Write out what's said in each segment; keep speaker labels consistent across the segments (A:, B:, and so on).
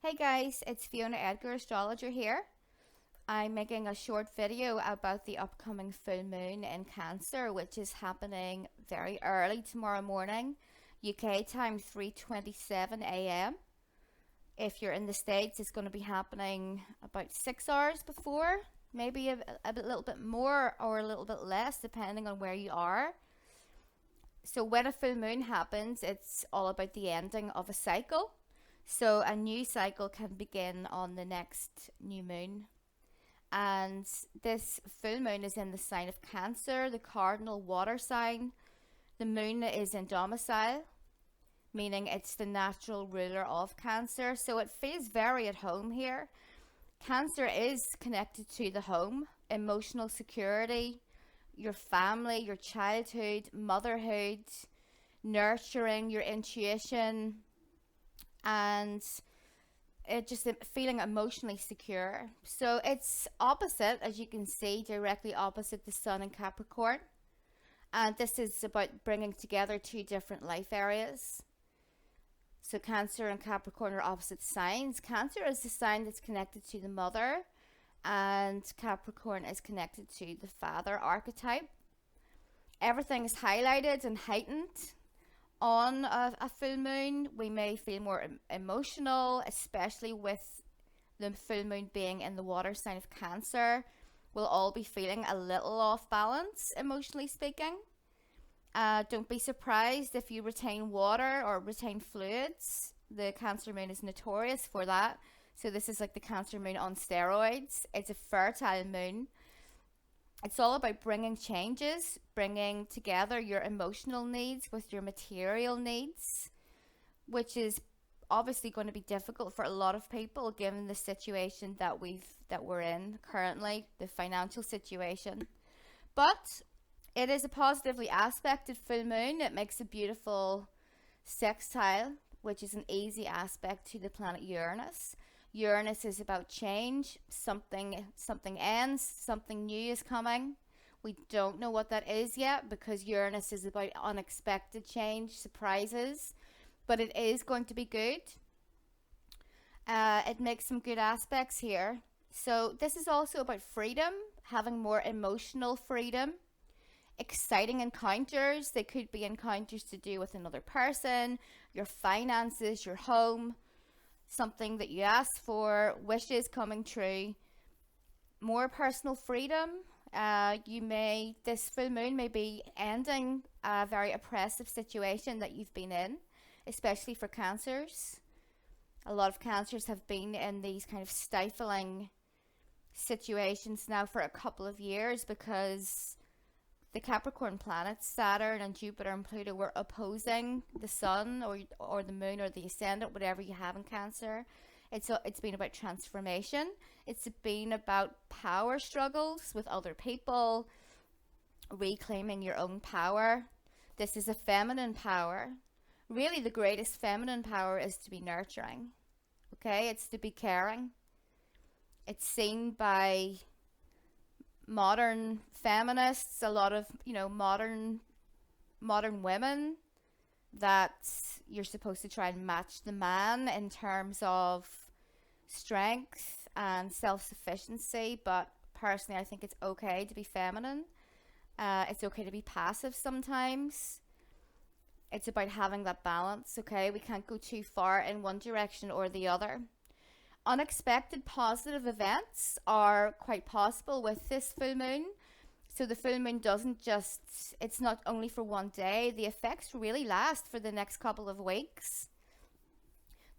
A: Hey guys, it's Fiona Aedgar, astrologer here. I'm making a short video about the upcoming full moon in Cancer, which is happening very early tomorrow morning, UK time 3:27 a.m. If you're in the States, it's going to be happening about 6 hours before, maybe a little bit more or a little bit less, depending on where you are. So when a full moon happens, it's all about the ending of a cycle. So a new cycle can begin on the next new moon. And this full moon is in the sign of Cancer, the cardinal water sign. The moon is in domicile, meaning it's the natural ruler of Cancer. So it feels very at home here. Cancer is connected to the home, emotional security, your family, your childhood, motherhood, nurturing, your intuition, and it just feeling emotionally secure. So it's opposite, as you can see, directly opposite the sun in Capricorn. And this is about bringing together two different life areas. So Cancer and Capricorn are opposite signs. Cancer is the sign that's connected to the mother, and Capricorn is connected to the father archetype. Everything is highlighted and heightened on a full moon. We may feel more emotional, especially with the full moon being in the water sign of Cancer. We'll all be feeling a little off balance, emotionally speaking. Don't be surprised if you retain water or retain fluids. The Cancer moon is notorious for that. So this is like the Cancer moon on steroids. It's a fertile moon. It's all about bringing changes, bringing together your emotional needs with your material needs, which is obviously going to be difficult for a lot of people given the situation that we're in currently, the financial situation. But it is a positively aspected full moon. It makes a beautiful sextile, which is an easy aspect to the planet Uranus. Uranus is about change. Something ends, something new is coming. We don't know what that is yet because Uranus is about unexpected change, surprises, but it is going to be good. It makes some good aspects here. So this is also about freedom, having more emotional freedom, exciting encounters. They could be encounters to do with another person, your finances, your home, something that you asked for, wishes coming true, more personal freedom. This full moon may be ending a very oppressive situation that you've been in, especially for Cancers. A lot of Cancers have been in these kind of stifling situations now for a couple of years because the Capricorn planets, Saturn and Jupiter and Pluto, were opposing the sun or the moon or the ascendant, whatever you have in Cancer. It's been about transformation. It's been about power struggles with other people, reclaiming your own power. This is a feminine power. Really, the greatest feminine power is to be nurturing. Okay, it's to be caring. It's seen by modern feminists, a lot of modern women, that you're supposed to try and match the man in terms of strength and self-sufficiency. But personally, I think it's okay to be feminine. It's okay to be passive sometimes. It's about having that balance. Okay, we can't go too far in one direction or the other. Unexpected positive events are quite possible with this full moon. So the full moon it's not only for one day. The effects really last for the next couple of weeks.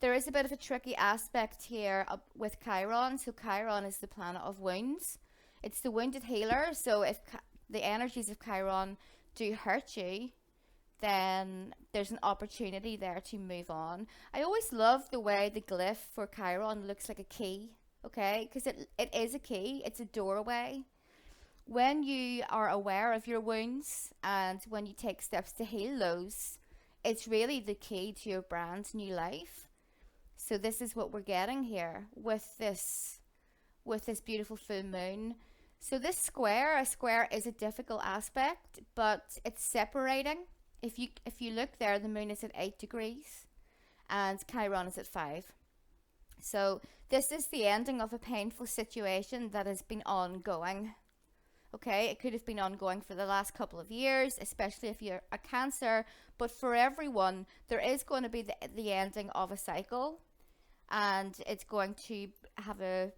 A: There is a bit of a tricky aspect here with Chiron. So Chiron is the planet of wounds. It's the wounded healer. So if the energies of Chiron do hurt you, then there's an opportunity there to move on. I always love the way the glyph for Chiron looks like a key, okay? Because it is a key, it's a doorway. When you are aware of your wounds and when you take steps to heal those, it's really the key to your brand new life. So this is what we're getting here with this beautiful full moon. So a square is a difficult aspect, but it's separating. If you look there, the moon is at 8 degrees and Chiron is at 5. So this is the ending of a painful situation that has been ongoing. Okay, it could have been ongoing for the last couple of years, especially if you're a Cancer, but for everyone, there is going to be the ending of a cycle, and it's going to have a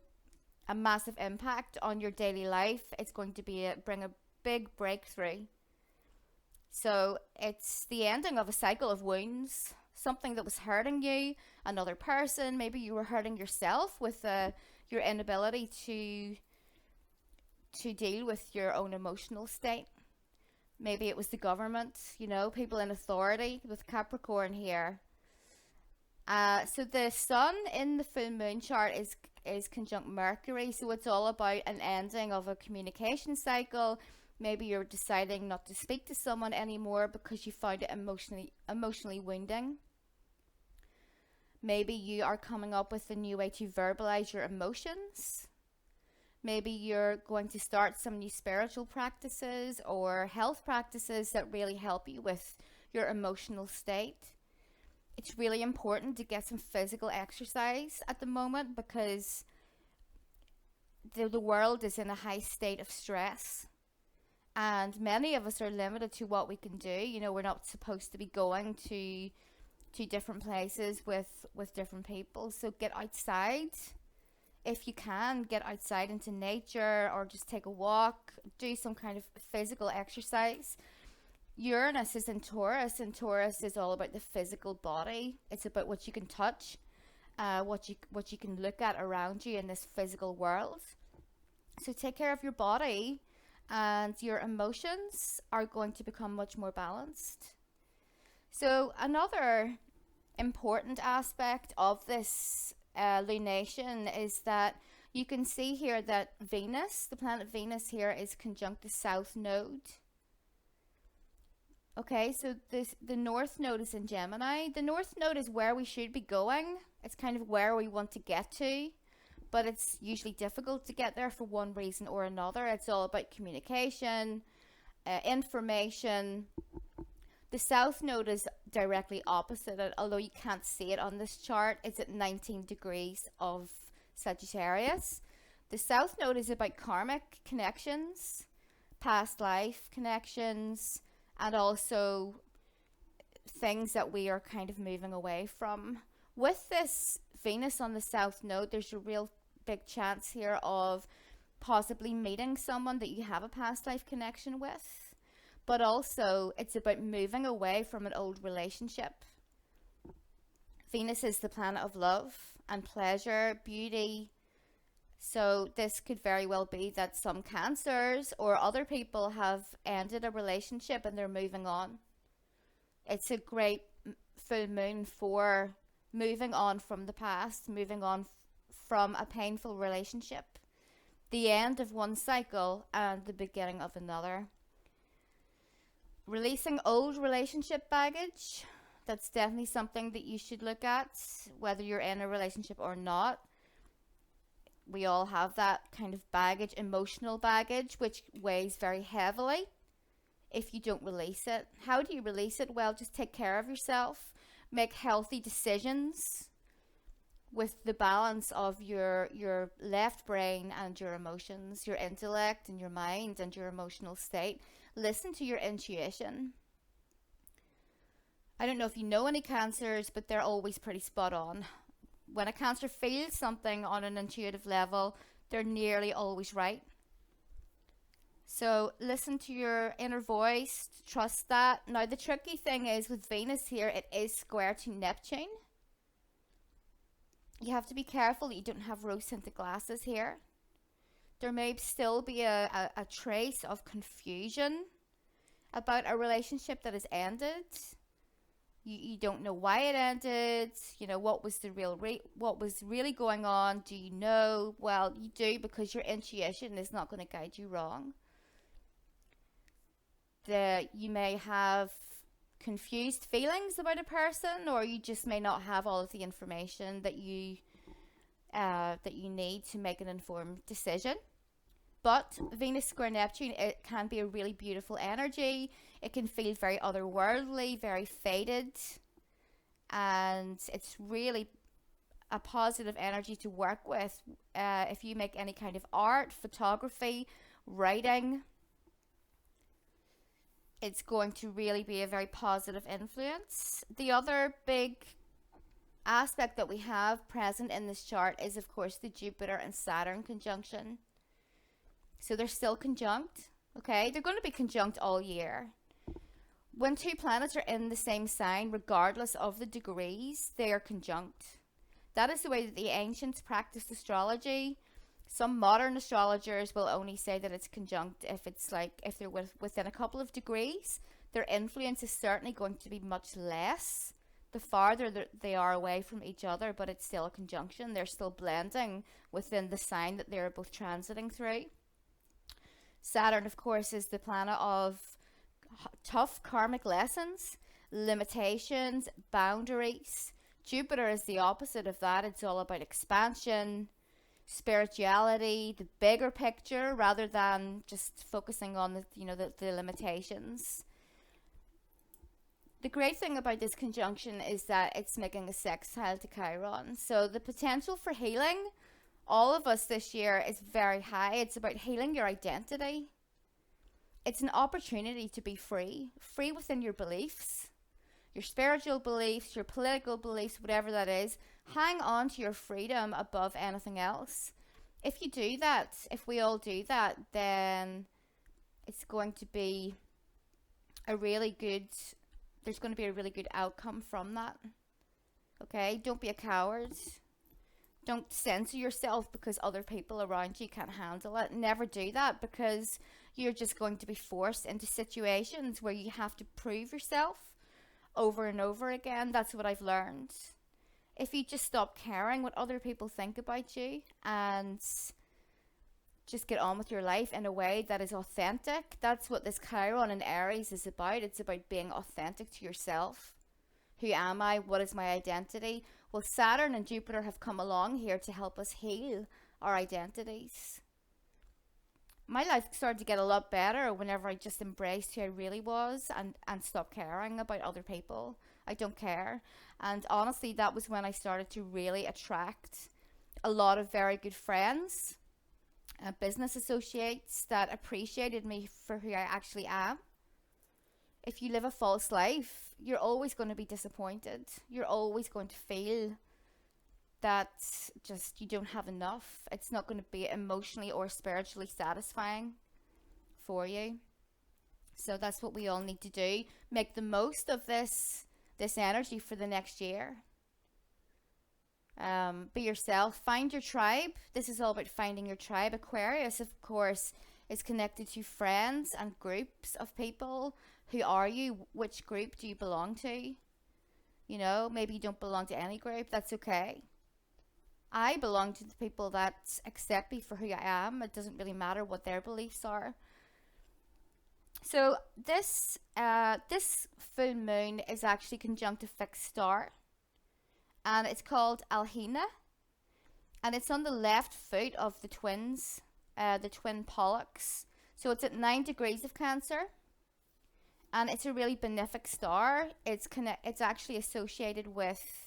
A: massive impact on your daily life. It's going to bring a big breakthrough. So it's the ending of a cycle of wounds, something that was hurting you, another person. Maybe you were hurting yourself with your inability to deal with your own emotional state. Maybe it was the government, people in authority with Capricorn here. So the sun in the full moon chart is conjunct Mercury, so it's all about an ending of a communication cycle. Maybe you're deciding not to speak to someone anymore because you found it emotionally wounding. Maybe you are coming up with a new way to verbalize your emotions. Maybe you're going to start some new spiritual practices or health practices that really help you with your emotional state. It's really important to get some physical exercise at the moment because the world is in a high state of stress. And many of us are limited to what we can do. We're not supposed to be going to different places with different people. So get outside. If you can, get outside into nature or just take a walk, do some kind of physical exercise. Uranus is in Taurus, and Taurus is all about the physical body. It's about what you can touch, what you can look at around you in this physical world. So take care of your body, and your emotions are going to become much more balanced. So another important aspect of this lunation is that you can see here that Venus, the planet Venus here, is conjunct the South Node. Okay, so the North Node is in Gemini. The North Node is where we should be going. It's kind of where we want to get to, but it's usually difficult to get there for one reason or another. It's all about communication, information. The South Node is directly opposite it, although you can't see it on this chart. It's at 19 degrees of Sagittarius. The South Node is about karmic connections, past life connections, and also things that we are kind of moving away from. With this Venus on the South Node, there's a real big chance here of possibly meeting someone that you have a past life connection with. But also, it's about moving away from an old relationship. Venus is the planet of love and pleasure, beauty. So this could very well be that some Cancers or other people have ended a relationship and they're moving on. It's a great full moon for moving on from the past, moving on from a painful relationship, the end of one cycle and the beginning of another. Releasing old relationship baggage, that's definitely something that you should look at, whether you're in a relationship or not. We all have that kind of baggage, emotional baggage, which weighs very heavily if you don't release it. How do you release it? Well, just take care of yourself. Make healthy decisions with the balance of your left brain and your emotions, your intellect and your mind and your emotional state. Listen to your intuition. I don't know if you know any Cancers, but they're always pretty spot on. When a Cancer feels something on an intuitive level, they're nearly always right. So listen to your inner voice, trust that. Now the tricky thing is with Venus here, it is square to Neptune. You have to be careful that you don't have rose-tinted glasses here. There may still be a trace of confusion about a relationship that has ended. You don't know why it ended, what was what was really going on. Do you know? Well, you do, because your intuition is not going to guide you wrong. You may have confused feelings about a person, or you just may not have all of the information that you need to make an informed decision. But Venus square Neptune, it can be a really beautiful energy. It can feel very otherworldly, very faded. And it's really a positive energy to work with. If you make any kind of art, photography, writing, it's going to really be a very positive influence. The other big aspect that we have present in this chart is, of course, the Jupiter and Saturn conjunction. So they're still conjunct, okay? They're going to be conjunct all year. When two planets are in the same sign, regardless of the degrees, they are conjunct. That is the way that the ancients practiced astrology. Some modern astrologers will only say that it's conjunct if they're within a couple of degrees. Their influence is certainly going to be much less the farther they are away from each other, but it's still a conjunction. They're still blending within the sign that they're both transiting through. Saturn, of course, is the planet of tough karmic lessons, limitations, boundaries. Jupiter is the opposite of that. It's all about expansion, spirituality, the bigger picture, rather than just focusing on the limitations. The great thing about this conjunction is that it's making a sextile to Chiron. So the potential for healing, all of us this year, is very high. It's about healing your identity. It's an opportunity to be free within your beliefs, your spiritual beliefs, your political beliefs, whatever that is. Hang on to your freedom above anything else. If you do that, if we all do that, then it's going to be there's going to be a really good outcome from that. Okay? Don't be a coward. Don't censor yourself because other people around you can't handle it. Never do that, because you're just going to be forced into situations where you have to prove yourself over and over again. That's what I've learned. If you just stop caring what other people think about you and just get on with your life in a way that is authentic, that's what this Chiron in Aries is about. It's about being authentic to yourself. Who am I? What is my identity? Well, Saturn and Jupiter have come along here to help us heal our identities. My life started to get a lot better whenever I just embraced who I really was and stopped caring about other people. I don't care. And honestly, that was when I started to really attract a lot of very good friends, business associates that appreciated me for who I actually am. If you live a false life, you're always going to be disappointed. You're always going to feel that just you don't have enough. It's not going to be emotionally or spiritually satisfying for you. So that's what we all need to do. Make the most of this energy for the next year. Be yourself. Find your tribe. This is all about finding your tribe. Aquarius, of course, is connected to friends and groups of people. Who are you? Which group do you belong to? Maybe you don't belong to any group. That's okay. I belong to the people that accept me for who I am. It doesn't really matter what their beliefs are. So this full moon is actually conjunct a fixed star, and it's called Alhena, and it's on the left foot of the twins, the twin Pollux. So it's at 9 degrees of Cancer, and it's a really benefic star. It's actually associated with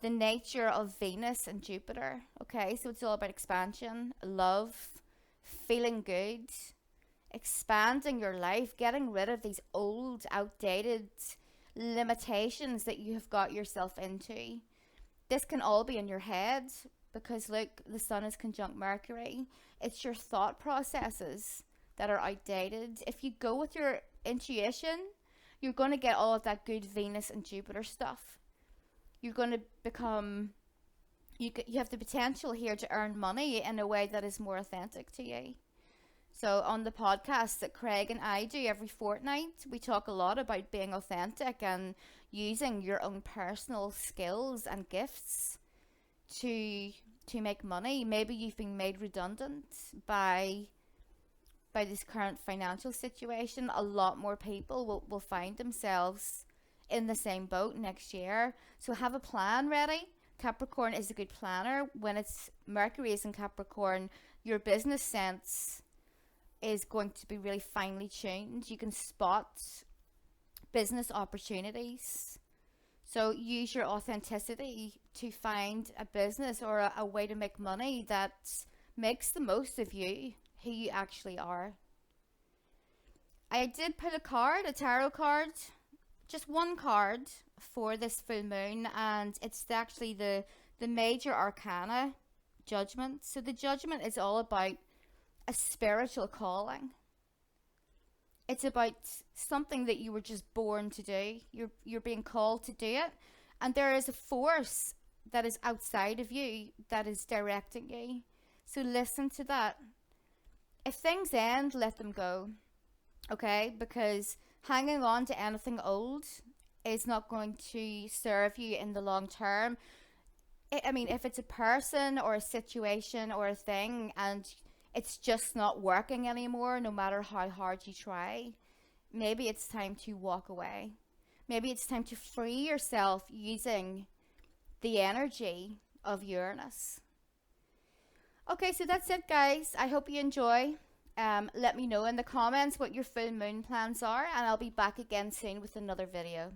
A: the nature of Venus and Jupiter. Okay, so it's all about expansion, love, feeling good, expanding your life, getting rid of these old, outdated limitations that you have got yourself into. This can all be in your head because, look, the sun is conjunct Mercury. It's your thought processes that are outdated. If you go with your intuition, you're going to get all of that good Venus and Jupiter stuff. You're going to become, you have the potential here to earn money in a way that is more authentic to you. So on the podcast that Craig and I do every fortnight, we talk a lot about being authentic and using your own personal skills and gifts to make money. Maybe you've been made redundant by this current financial situation. A lot more people will find themselves in the same boat next year. So have a plan ready. Capricorn is a good planner. When it's Mercury is in Capricorn, your business sense is going to be really finely tuned. You can spot business opportunities So use your authenticity to find a business or a way to make money that makes the most of you, who you actually are. I did put a card, a tarot card, just one card for this full moon, and it's actually the major arcana, judgment. So the judgment is all about a spiritual calling. It's about something that you were just born to do. You're being called to do it, and there is a force that is outside of you that is directing you. So listen to that. If things end, let them go. Okay? Because hanging on to anything old is not going to serve you in the long term. I mean, if it's a person or a situation or a thing and it's just not working anymore, no matter how hard you try, maybe it's time to walk away. Maybe it's time to free yourself using the energy of Uranus. Okay, so that's it, guys. I hope you enjoy. Let me know in the comments what your full moon plans are, and I'll be back again soon with another video.